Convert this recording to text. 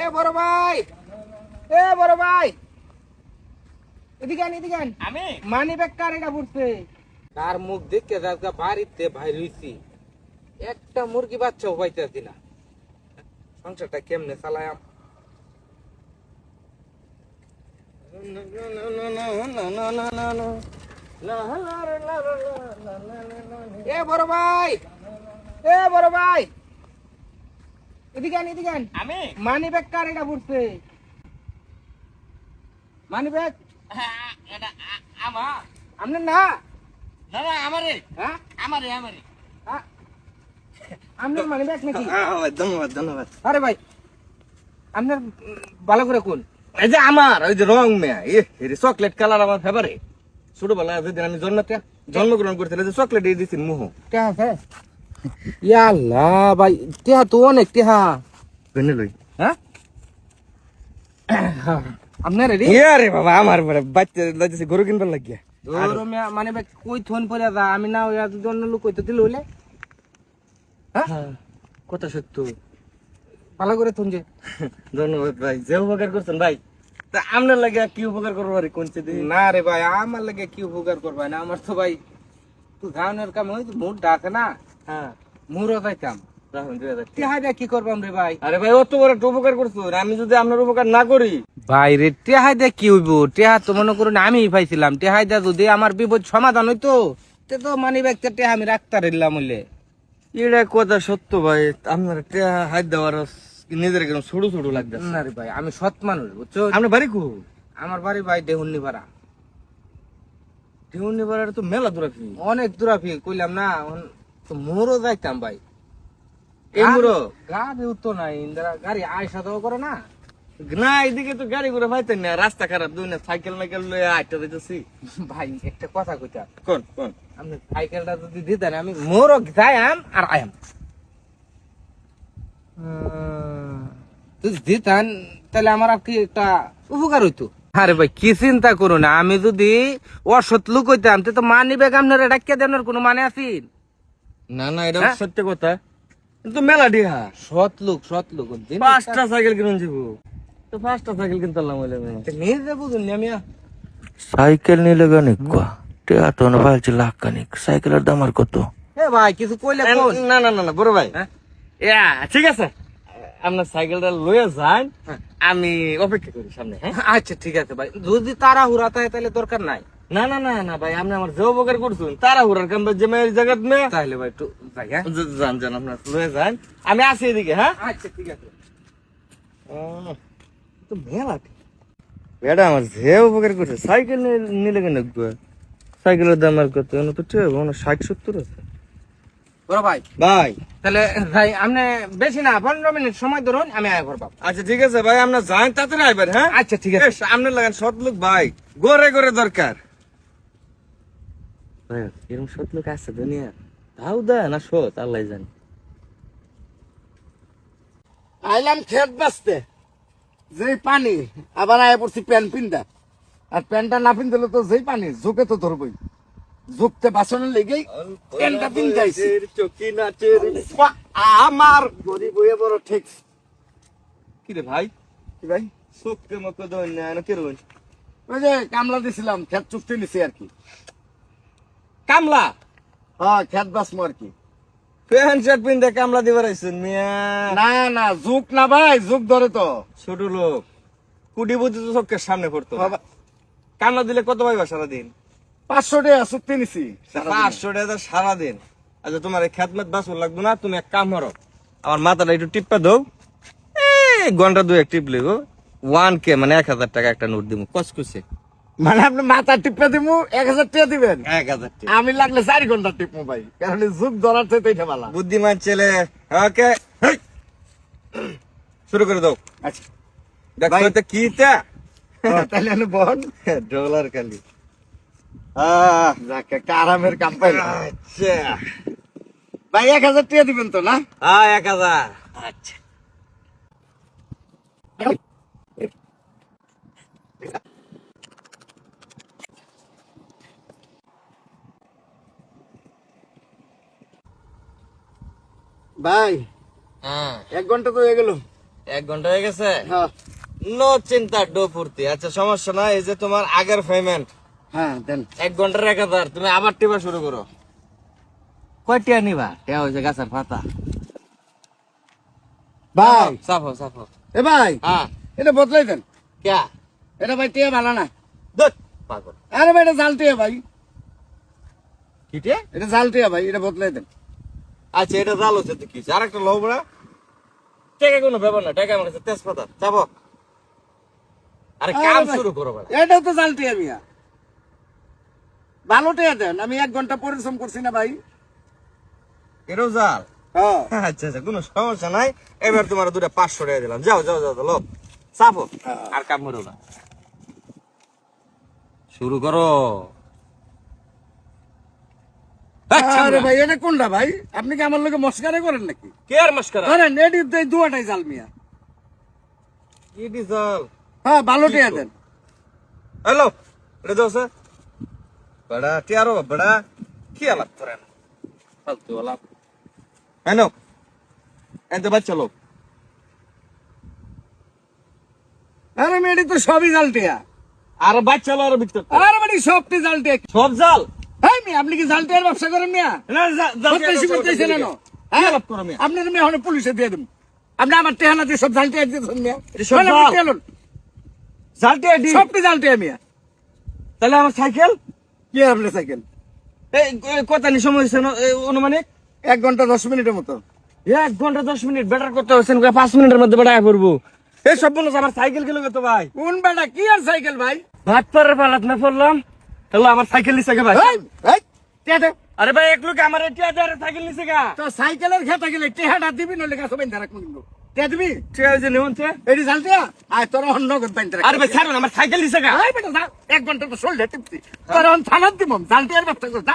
এ বড় ভাই, এ বড় ভাই, এদিকে আন, এদিকে আন। আমি মানি ব্যাগ কার এটা পড়ছে? তার মুখ দেখে যাকে বাড়িতে ভাই রইছি, একটা মুরগি বাচ্চাও পাইতেছি না। সংসারটা কেমনে চালায়াম? এ বড় ভাই, এ বড় ভাই, এদিকে আন, এদিকে আন। আমি মানি ব্যাগ কার এটা পড়ছে? মানি ব্যাগ এটা আমার আপনার না? না না আমারে হ্যাঁ, আমারে আমারে আপনার মানি ব্যাগ নাকি? ধন্যবাদ ধন্যবাদ। আরে ভাই, আপনার ভালো করে কোন? এই যে আমার ওই যে রং মেয়া চকলেট কালার আমার ফেভারিট। ছোটবেলা যেদিন আমি জন্মগ্রহণ করছিলাম যে চকলেট দিয়ে দিচ্ছি মুহ টেহা আছে? ইয়া আল্লাহ ভাই, টেহা তো অনেক টেহা। বেনে লই। হ্যাঁ, আপনার রেডি? রে বাবা আমার বড় বাচ্চা লাগছে গরু কিনবার লাগিয়া। মানে ভাই কই থন পরে যা, আমি না ওই যদি অন্য লোক কইতে দিল হইলে। হ্যাঁ, কথা সত্য। ভালো করে থন যে। ধন্যবাদ ভাই, যে উপকার করছেন ভাই। তা আপনার লাগে কি উপকার করবো আরে কোনছে দিন? না রে ভাই, আমার লাগে কি উপকার করবা না? আমার তো ভাই তুই ধানের কাম হইতো, মুড ডাকে না, হ্যাঁ মুরও যাইতাম। রাখুন 2000 টাকা। টেহা দিয়ে কি করবাম রে ভাই? আরে ভাই অত বড় একটা উপকার করছো, আমি যদি আপনার উপকার না করি? ভাই রে, টেহা দিয়ে কি হইব? টেহা তো মনে করুন আমি পাইছিলাম, টেহা দিয়ে যদি আমার বিপদ সমাধান হইতো তে তো মানি ব্যাগটা টেহা আমি রাখতে রইলাম হইলে। এটা কথা সত্য ভাই, আপনার হাত দেওয়ার নিজের কেন ছোট ছোট লাগবে। না রে ভাই, আমি সৎ মানুষ, বুঝছো? আপনার বাড়ি কো? আমার বাড়ি ভাই দেহুন্নি ভাড়া। টিউনি বাড়ার তো মেলা দূরাফি। অনেক দূরাফি কইলাম না, তো মোরও যাইতাম ভাই। এই মুড়ো গাড়ি উঠতো না, ইন্দিরা গাড়ি আয়সা দেওয়া করে না। না, এদিকে তো গাড়ি ঘোড়া পাইতেন না, রাস্তা খারাপ, দুই না সাইকেল মাইকেল লয়ে আটটা দিতেছি। ভাই একটা কথা কইতা, কোন কোন আপনি সাইকেলটা যদি দিতেন আমি মোরও যাইম আর আয়াম। যদি দিতেন তাহলে আমার আর কি একটা উপকার হইতো। আরে ভাই কি চিন্তা করো না, আমি যদি অসৎ লোক হইতাম তো মানি ব্যাগ আপনার ডাকিয়ে দেওয়ার কোনো মানে আছে? না না, এটা হ্যাঁ? সত্য কথা, কিন্তু মেলা ডিহা। সৎ লোক পাঁচটা সাইকেল কিনুন যাব, তো পাঁচটা সাইকেল কিনতে পারলাম হইলে নিজে বুঝুন না মিয়া। সাইকেল নিলে গানিক টেয়া তো না ভাবছি লাখ কানিক, সাইকেলের দাম আর কত? এ ভাই কিছু কইলে কোন? না না না না বড় ভাই, হ্যাঁ? ঠিক আছে, আপনার সাইকেলটা লয়ে যান, আমি অপেক্ষা করি সামনে। হ্যাঁ আচ্ছা ঠিক আছে ভাই, যদি তাড়াহুড়া থাকে তাহলে দরকার নাই। না না না না ভাই, আপনি আমার যে উপকার করছেন তারা হুরার কাম যে মেয়ের জায়গাত মে তাহলে ভাই একটু যাই। হ্যাঁ, যান যান, আপনার লয়ে যান, আমি আছি এদিকে। হ্যাঁ আচ্ছা ঠিক আছে। তো মেলা বেটা আমার যে উপকার করছে, সাইকেল নিলে কেন? সাইকেলের দাম আর কত? তো ঠিক 60-70 আছে বড় ভাই, ভাই। তাহলে ভাই আপনি বেশি না 15 মিনিট সময় ধরুন, আমি আয় করব। আচ্ছা ঠিক আছে ভাই, আপনার যান তাড়াতাড়ি আইবেন। হ্যাঁ আচ্ছা ঠিক আছে। সামনে লাগান সৎ লোক ভাই, গড়ে গড়ে দরকার ভাই। এরকম সৎ লোক আছে দুনিয়া, তাও দা না সৎ আল্লাহ জানে। আইলাম খেত বাঁচতে, যেই পানি আবার আয় পড়ছি প্যান্ট পিনটা, আর প্যান্টটা না পিনতে তো যেই পানি ঝুঁকে তো ধরবই, ঝুঁকতে বাঁচানোর লেগেই প্যান্টটা পিনতে আইছি। চকি নাচের আমার গরিব হয়ে বড় ঠিক। কি রে ভাই, কি ভাই? চোখকে মতো দেন না কে রইন? ওই যে কামলা দিছিলাম, খেত চুক্তি নিছি আর কি। কামলা হ্যাঁ, খেত বাঁচবো আর কি। প্যান্ট শার্ট পিনতে কামলা দিবার আইছেন মিয়া? না না, ঝুঁক না ভাই, ঝুঁক ধরে তো। ছোট লোক, কুটি বুদ্ধি তো চোখের সামনে পড়তো। বাবা, কামলা দিলে কত পাইবা সারাদিন? 500 টাকা চুক্তি নিছি। 500 টাকা সারাদিন। আচ্ছা তোমার এই খেদমত বাসন লাগবে না, তুমি এক কাম করো, আমার মাথাটা একটু টিপা দাও, ঘন্টা 2 টিপলে গো 1K মানে 1000 টাকা একটা নোট দিব কসকুসে। মানে আপনি মাথা টিপে দিমু 1000 টাকা দিবেন? 1000 টাকা। আমি লাগলে 4 ঘন্টা টিপমু ভাই, কারণ ঝুঁক ধরার থেকে এটা ভালো। বুদ্ধিমান ছেলে। ওকে শুরু করে দাও। আচ্ছা দেখো তো কি তা তাহলে আমি বল ডলার খালি। যাক, একটা আরামের কাম পাইলাম আচ্ছা ভাই। 1000 টাকা দিবেন তো না? 1000। আচ্ছা ভাই হ্যাঁ 1 ঘন্টা তো হয়ে গেল। 1 ঘন্টা হয়ে গেছে। হ্যাঁ নো চিন্তা ডো ফুর্তি। আচ্ছা সমস্যা নাই, এই যে তোমার আগের পেমেন্ট হ্যাঁ দেন। 1 ঘন্টার 1000, তুমি আবার টিপা শুরু করো। কয়টা নিবা? টিয়া হয়েছে গাছের পাতা। ভাই সাফো সাফো। এ ভাই হ্যাঁ এটা বদলাই দেন। ক্যা এটা ভাই টিয়া ভালো না। দুধ পাগল। আরে ভাই এটা জাল টিয়া ভাই, কিটে? এটা জাল টিয়া ভাই, এটা বদলাই দেন। আচ্ছা এটা জাল হচ্ছে তো কি? আর একটা লও বড়া। টাকা কোনো ব্যাপার না, টাকা আমার কাছে তেজপাতা। যাবো। আরে আরে কাম ভাই, শুরু করো বড়া। এটাও তো জাল টিয়া মিয়া। ভালো টিয়া দেন, আমি 1 ঘন্টা পরিশ্রম করছি না ভাই। এটাও জাল? হ্যাঁ আচ্ছা আচ্ছা কোনো সমস্যা নাই। এবার তোমার দুটা 500 টাকা দিলাম। যাও যাও যাও লো সাফো। আর কাম করো না, শুরু করো। আচ্ছা আরে ভাই এটা কোনটা ভাই? আপনি কি আমার লোকে মস্কারে করেন নাকি? কে আর মস্করা? ধরেন এটি দুয়াটাই জাল মিয়া। কি দি জাল? হ্যাঁ ভালো টিয়া দেন। হ্যালো এটা দাও স্যার। বড়া টিয়ারো বড়া কি আলাপ করেন ফালতু আলাপ। হ্যালো এতে বাচ্চা লোক। আরে মেয়েটি তো সবই জাল টিয়া। আর বাচ্চা লোক আর ভিতর আরে মানে সবটি জাল টিয়া। সব জাল। হ্যাঁ মিয়া, আপনি কি জাল টিয়ার ব্যবসা করেন মিয়া? না জাল করতেছি করতেছেন না। কি আলাপ করো মিয়া? আপনার মেয়ে এখন পুলিশে দিয়ে দেব। আপনি আমার টেহানা দিয়ে সব জাল টিয়া দিয়েছেন মিয়া। এটা সব বলেন, জাল। টেলুন। জাল টিয়া দি। সবটি জাল টিয়া মিয়া। তাহলে আমার সাইকেল কি আপনার সাইকেল? এই কত নি সময় হয়েছে অনুমানিক? 1 ঘন্টা 10 মিনিটের মতো। 1 ঘন্টা 10 মিনিট বেটার করতে হচ্ছেন 5 মিনিটের মধ্যে বেটায় করবো। এই সব বলো আমার সাইকেল গেল তো ভাই। কোন বেটা কি আর সাইকেল ভাই? ভাত পারের পালাত না পড়লাম। হ্যালো আমার সাইকেল নিছে কে ভাই? এই, এই, টিয়া দে। আরে ভাই এক লোক আমার টিয়া দিয়ে সাইকেল নিছে গা। তো সাইকেলের খেতে গেলে টেহাটা দিবি নলে গাছ বাইন্ধা রাখবো কিন্তু। টিয়া দিবি? টিয়া যে নেউনছে। এটি জাল টিয়া? আয় তোর অন্য নগদ বাইন্ধা রাখ। আরে ভাই ছাড়ুন আমার সাইকেল নিছে গা। এই বেটা যা, 1 ঘন্টা তো চললে টিপছি। তোর থানার দিব জাল টিয়ার ব্যবসা কর যা।